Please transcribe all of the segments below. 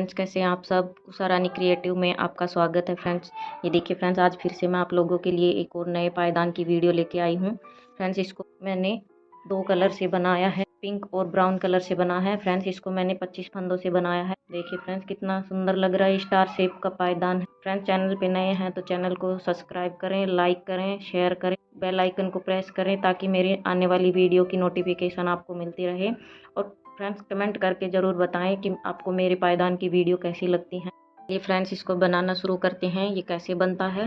Friends, कैसे हैं आप सब। उषा रानी क्रिएटिव में आपका स्वागत है फ्रेंड्स। ये देखिए फ्रेंड्स, आज फिर से मैं आप लोगों के लिए एक और नए पायदान की वीडियो लेके आई हूँ फ्रेंड्स। इसको मैंने दो कलर से बनाया है, पिंक और ब्राउन कलर से बना है फ्रेंड्स। इसको मैंने 25 फंदों से बनाया है। देखिए फ्रेंड्स, कितना सुंदर लग रहा है। स्टार शेप का पायदान है फ्रेंड्स। चैनल पे नए हैं तो चैनल को सब्सक्राइब करें, लाइक करें, शेयर करें, बेल आइकन को प्रेस करें ताकि मेरी आने वाली वीडियो की नोटिफिकेशन आपको मिलती रहे। और फ्रेंड्स, कमेंट करके ज़रूर बताएं कि आपको मेरे पायदान की वीडियो कैसी लगती हैं। ये फ्रेंड्स, इसको बनाना शुरू करते हैं। ये कैसे बनता है,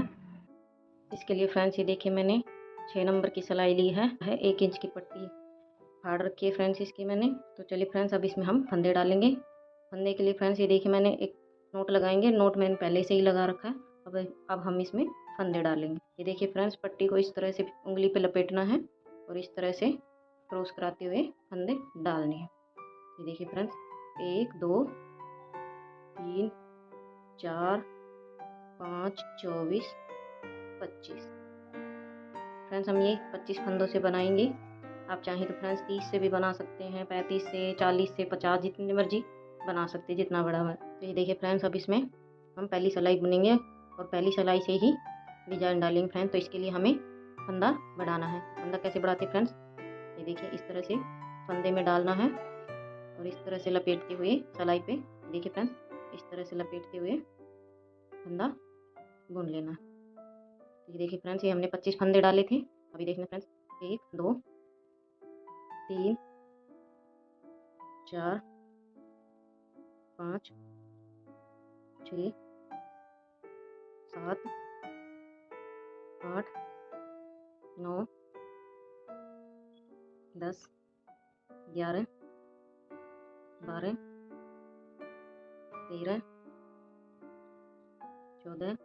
इसके लिए फ्रेंड्स ये देखिए मैंने 6 नंबर की सिलाई ली है 1 इंच की पट्टी फाड़ रखी है फ्रेंड्स इसकी मैंने। तो चलिए फ्रेंड्स, अब इसमें हम फंदे डालेंगे। फंदे के लिए फ्रेंड्स ये देखिए मैंने एक नोट लगाएंगे। नोट मैंने पहले से ही लगा रखा है। अब हम इसमें फंदे डालेंगे। ये देखिए फ्रेंड्स, पट्टी को इस तरह से उंगली पे लपेटना है और इस तरह से क्रॉस कराते हुए फंदे डालने हैं। ये देखिए फ्रेंड्स, 1 2 3 4 5 24 25 फ्रेंड्स, हम ये 25 फंदों से बनाएंगे। आप चाहें तो फ्रेंड्स 30 से भी बना सकते हैं, 35 से, 40 से, 50, जितनी मर्जी बना सकते हैं, जितना बड़ा है। तो ये देखिए फ्रेंड्स, अब इसमें हम पहली सिलाई बुनेंगे और पहली सिलाई से ही डिजाइन डालेंगे फ्रेंड्स। तो इसके लिए हमें फंदा बढ़ाना है। फंदा कैसे बढ़ाते हैं फ्रेंड्स, ये देखिए इस तरह से फंदे में डालना है और इस तरह से लपेटते हुए सिलाई पे, देखिए फ्रेंड्स, इस तरह से लपेटते हुए फंदा बुन लेना। तो ये देखिए फ्रेंड्स, ये हमने 25 फंदे डाले थे। अभी देखना फ्रेंड्स, 1 2 3 4 5 6 7 8 9 10 11 12 13 14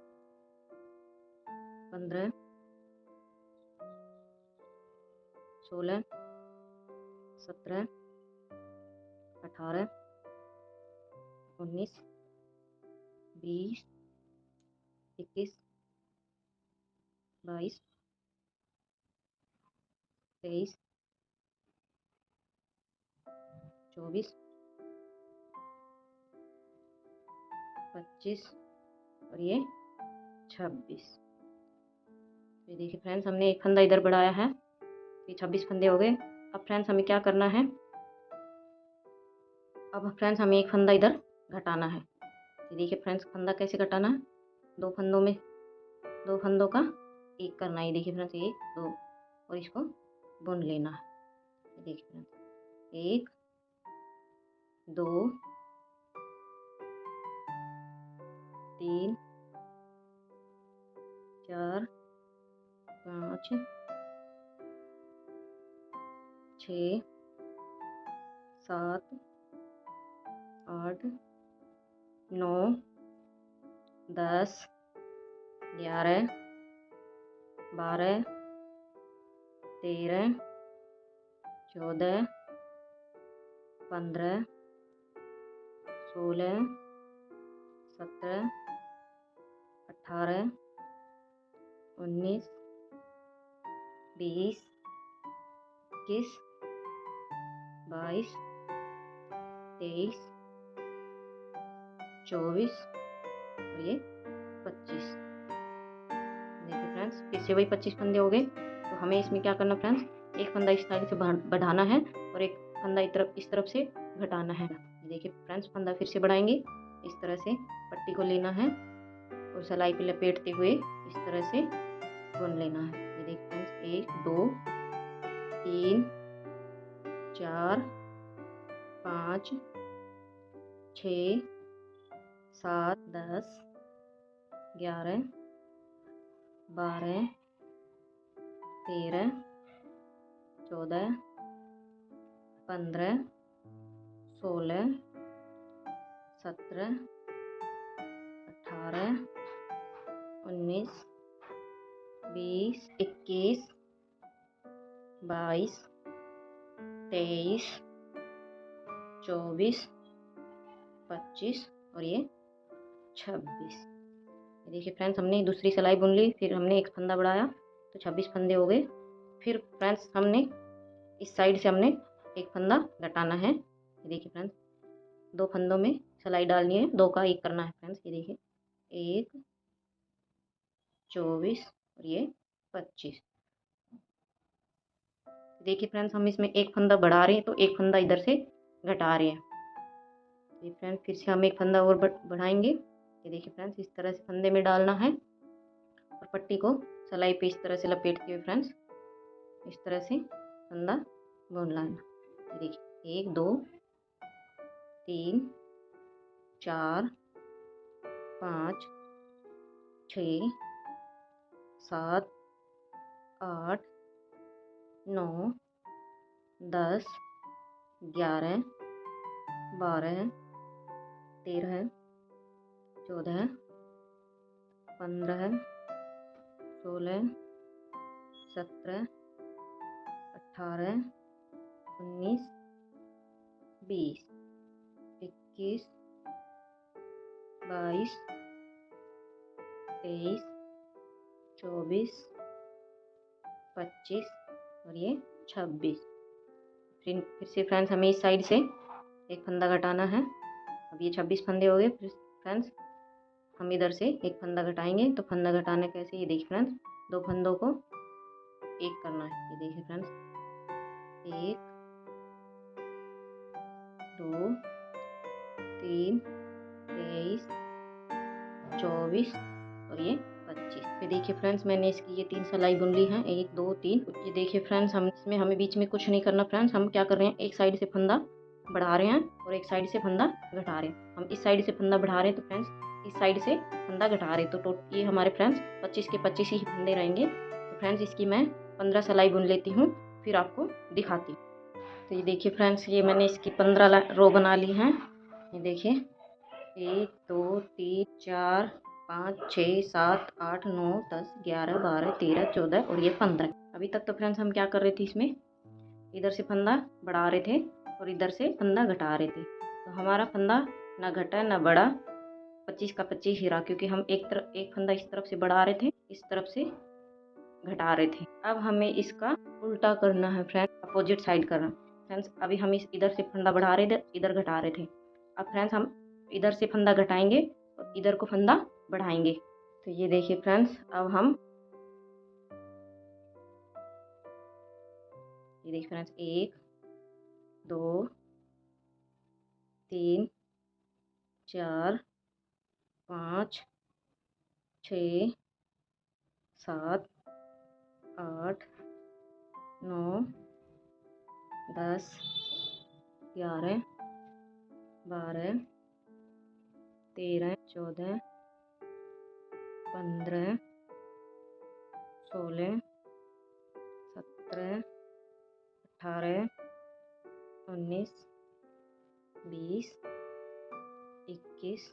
15 16 17 18 19 20 21 22 23 24 25 और ये 26। ये देखिए फ्रेंड्स, हमने एक फंदा इधर बढ़ाया है। ये 26 फंदे हो गए। अब फ्रेंड्स हमें क्या करना है, अब फ्रेंड्स हमें एक फंदा इधर घटाना है। ये देखिए फ्रेंड्स, फंदा कैसे घटाना है, दो फंदों का एक करना है। ये देखिए फ्रेंड्स, 1 2 और इसको बुन लेना है। ये देखिए फ्रेंड्स, 1 2 3 4 5 6 7 8 9 10 11 12 13 14 15 16 17 18 19 20 21 22 23 24 और ये 25। देखिए फ्रेंड्स, फिर से वही 25 फंदे हो गए। तो हमें इसमें क्या करना फ्रेंड्स, एक फंदा इस तरह से बढ़ाना है और एक फंदा इस तरफ से घटाना है। देखिए फ्रेंड्स, फंदा फिर से बढ़ाएंगे। इस तरह से पट्टी को लेना है और सिलाई पे लपेटते हुए इस तरह से बुन लेना है। ये देखिए फ्रेंड्स, 1 2 3 4 5 6 7 10 11 12 13 14 15 16 17 18 19 20 21 22 23 24 25 और ये 26। देखिए फ्रेंड्स, हमने दूसरी सिलाई बुन ली, फिर हमने एक फंदा बढ़ाया तो 26 फंदे हो गए। फिर फ्रेंड्स हमने इस साइड से हमने एक फंदा घटाना है। देखिए फ्रेंड्स, दो फंदों में सिलाई डालनी है, 2 का 1 करना है फ्रेंड्स। ये देखिए 1 24 और ये 25। देखिए फ्रेंड्स हम इसमें एक फंदा बढ़ा रहे हैं तो एक फंदा इधर से घटा रहे हैं। ये फ्रेंड्स फिर से हम एक फंदा और बढ़ाएंगे। ये देखिए फ्रेंड्स इस तरह से फंदे में डालना है और पट्टी को सिलाई पे इस तरह से लपेटते हुए फ्रेंड्स इस तरह से फंदा बुन लाना। ये देखिए 1 2 3 4 5 6 7 8 9 10 11 12 13 14 15 16 17 18 19 20 21 22 23 24 25 और ये 26। फिर से फ्रेंड्स हमें इस साइड से एक फंदा घटाना है। अब ये 26 फंदे हो गए। फिर फ्रेंड्स हम इधर से एक फंदा घटाएंगे। तो फंदा घटाने कैसे, ये देखिए फ्रेंड्स 2 फंदों को एक करना है। ये देखिए फ्रेंड्स 1 2 3 23 24 और ये 25। फिर देखिए फ्रेंड्स मैंने इसकी ये 3 सिलाई बुन ली है, 1 2 3। ये देखिए फ्रेंड्स हम इसमें हमें बीच में कुछ नहीं करना फ्रेंड्स। हम क्या कर रहे हैं, एक साइड से फंदा बढ़ा रहे हैं और एक साइड से फंदा घटा रहे हैं। हम इस साइड से फंदा बढ़ा रहे हैं तो फ्रेंड्स इस साइड से फंदा घटा रहे हैं। तो ये हमारे फ्रेंड्स 25 के 25 ही फंदे रहेंगे। तो फ्रेंड्स इसकी मैं 15 सिलाई बुन लेती हूँ, फिर आपको दिखाती हूँ। तो ये देखिए फ्रेंड्स ये मैंने इसकी 15 रो बना ली हैं। ये देखिए 1 2 3 4 5 6 7 8 9 10 11 12 13 14 और ये 15। अभी तक तो फ्रेंड्स हम क्या कर रहे थे, इसमें इधर से फंदा बढ़ा रहे थे और इधर से फंदा घटा रहे थे। तो हमारा फंदा ना घटा ना बढ़ा, 25 का 25 ही रहा, क्योंकि हम एक फंदा इस तरफ से बढ़ा रहे थे, इस तरफ से घटा रहे थे। अब हमें इसका उल्टा करना है फ्रेंड्स, अपोजिट साइड करना। फ्रेंड्स अभी हम इस इधर से फंदा बढ़ा रहे थे, इधर घटा रहे थे। अब फ्रेंड्स हम इधर से फंदा घटाएंगे और इधर को फंदा बढ़ाएंगे। तो ये देखिए फ्रेंड्स अब हम ये देखिए फ्रेंड्स 1 2 3 4 5 6 7 8 9 10 11 12 13 14 15 16 17 18 19 20 21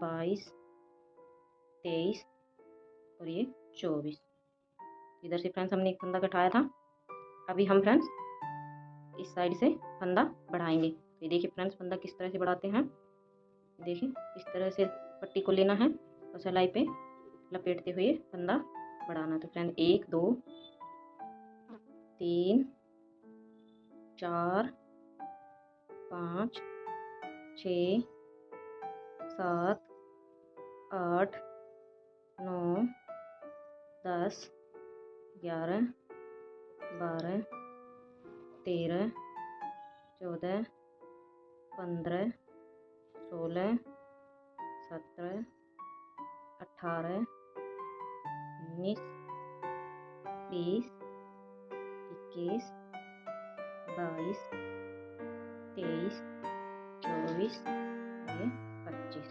22 23 और ये 24। इधर से फ्रेंड्स हमने एक फंदा घटाया था। अभी हम फ्रेंड्स इस साइड से फंदा बढ़ाएंगे। तो ये देखिए फ्रेंड्स फंदा किस तरह से बढ़ाते हैं। देखिए इस तरह से पट्टी को लेना है और सिलाई पे लपेटते हुए फंदा बढ़ाना। तो फ्रेंड 1 2 3 4 5 6 7 8 9 10 11 12 13 14 15 16 17 18 19 20 21 22 23 24 ये 25।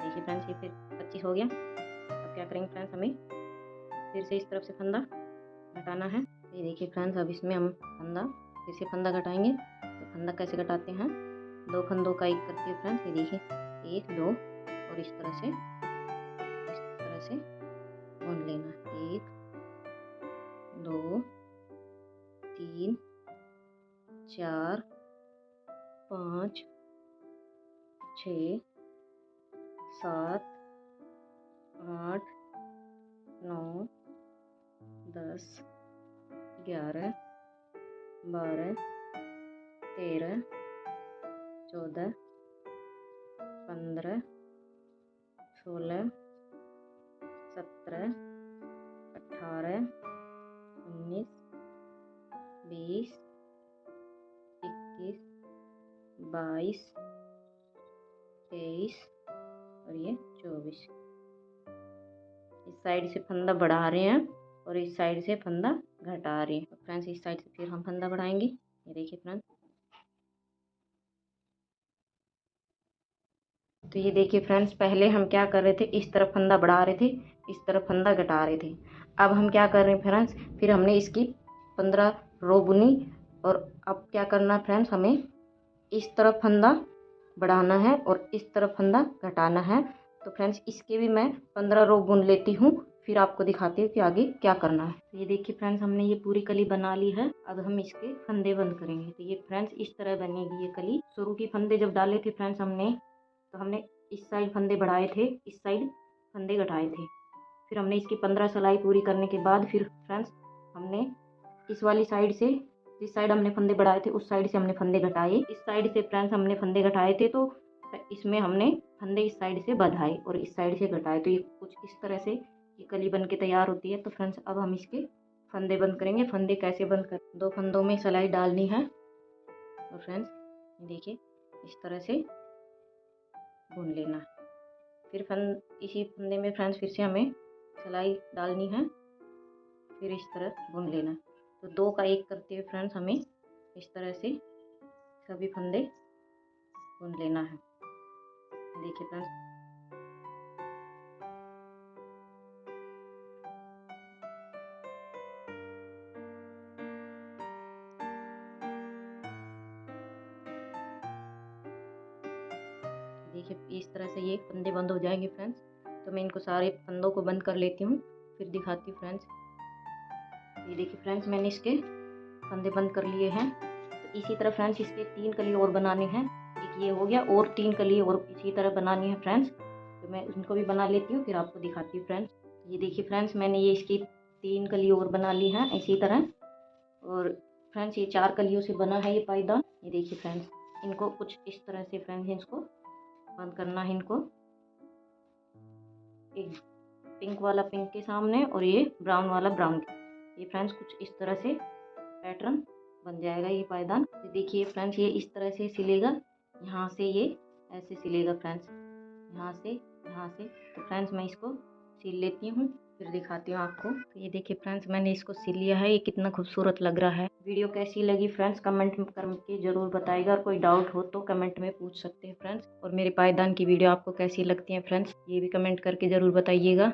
देखिए फ्रेंड्स ये फिर 25 हो गया। अब क्या करेंगे फ्रेंड्स, हमें फिर से इस तरफ से फंदा घटाना है। ये देखिए फ्रेंड्स अब इसमें हम फिर से फंदा घटाएंगे। तो फंदा कैसे घटाते हैं, 2 फंदों का 1 करते हैं फ्रेंड्स। ये देखिए 1 2 और इस तरह से बुन लेना। 1 2 3 4 5 6 7 8 9 10 11 12 13 14 15, 16, 17, 18, 19, 20, 21, 22, 23 और ये 24। इस साइड से फंदा बढ़ा रहे हैं और इस साइड से फंदा घटा रहे हैं। फ्रेंड्स इस साइड से फिर हम फंदा बढ़ाएंगे। ये देखिए फ्रेंड्स, तो ये देखिए फ्रेंड्स, पहले हम क्या कर रहे थे, इस तरफ फंदा बढ़ा रहे थे, इस तरफ फंदा घटा रहे थे। अब हम क्या कर रहे हैं फ्रेंड्स, फिर हमने इसकी 15 रो बुनी और अब क्या करना है फ्रेंड्स, हमें इस तरफ फंदा बढ़ाना है और इस तरफ फंदा घटाना है। तो फ्रेंड्स इसके भी मैं 15 रो बुन लेती हूँ, फिर आपको दिखाती हूँ कि आगे क्या करना है। तो ये देखिए फ्रेंड्स, हमने ये पूरी कली बना ली है। अब हम इसके फंदे बंद करेंगे। तो ये फ्रेंड्स इस तरह बनेगी ये कली। शुरू की फंदे जब डाले थे फ्रेंड्स हमने, तो हमने इस साइड फंदे बढ़ाए थे, इस साइड फंदे घटाए थे। फिर हमने इसकी 15 सिलाई पूरी करने के बाद फिर फ्रेंड्स हमने इस वाली साइड से, जिस साइड हमने फंदे बढ़ाए थे उस साइड से हमने फंदे घटाए। इस साइड से फ्रेंड्स हमने फंदे घटाए थे, तो इसमें हमने फंदे इस साइड से बढ़ाए और इस साइड से घटाए। तो ये कुछ इस तरह से ये कली बन के तैयार होती है। तो फ्रेंड्स अब हम इसके फंदे बंद करेंगे। फंदे कैसे बंद कर, 2 फंदों में सिलाई डालनी है और फ्रेंड्स देखिए इस तरह से बुन लेना। फिर इसी फंदे में फ्रेंड्स फिर से हमें सिलाई डालनी है, फिर इस तरह बुन लेना। तो 2 का 1 करते हुए फ्रेंड्स हमें इस तरह से सभी फंदे बुन लेना है। देखिए फ्रेंड्स, देखिए इस तरह से ये फंदे बंद हो जाएंगे फ्रेंड्स। तो मैं इनको सारे फंदों को बंद कर लेती हूँ, फिर दिखाती हूँ फ्रेंड्स। ये देखिए फ्रेंड्स, मैंने इसके फंदे बंद कर लिए हैं। तो इसी तरह फ्रेंड्स इसके 3 कली और बनाने हैं। एक ये हो गया और 3 कली और इसी तरह बनानी है फ्रेंड्स। तो मैं उनको भी बना लेती हूँ, फिर आपको दिखाती हूँ फ्रेंड्स। ये देखिए फ्रेंड्स, मैंने ये इसकी 3 कली और बना ली है इसी तरह। और फ्रेंड्स ये 4 कलियों से बना है ये पायदान। ये देखिए फ्रेंड्स, इनको कुछ इस तरह से फ्रेंड्स इसको बंद करना है। इनको एक पिंक वाला पिंक के सामने और ये ब्राउन वाला ब्राउन के, ये फ्रेंड्स कुछ इस तरह से पैटर्न बन जाएगा ये पायदान। तो देखिए फ्रेंड्स, ये इस तरह से सिलेगा, यहाँ से ये ऐसे सिलेगा फ्रेंड्स, यहाँ से यहाँ से। तो फ्रेंड्स मैं इसको सिल लेती हूँ, फिर दिखाती हूँ आपको। तो ये देखिए फ्रेंड्स, मैंने इसको सिल लिया है। ये कितना खूबसूरत लग रहा है। वीडियो कैसी लगी फ्रेंड्स कमेंट करके ज़रूर बताइएगा, और कोई डाउट हो तो कमेंट में पूछ सकते हैं फ्रेंड्स। और मेरे पायदान की वीडियो आपको कैसी लगती है फ्रेंड्स, ये भी कमेंट करके ज़रूर बताइएगा।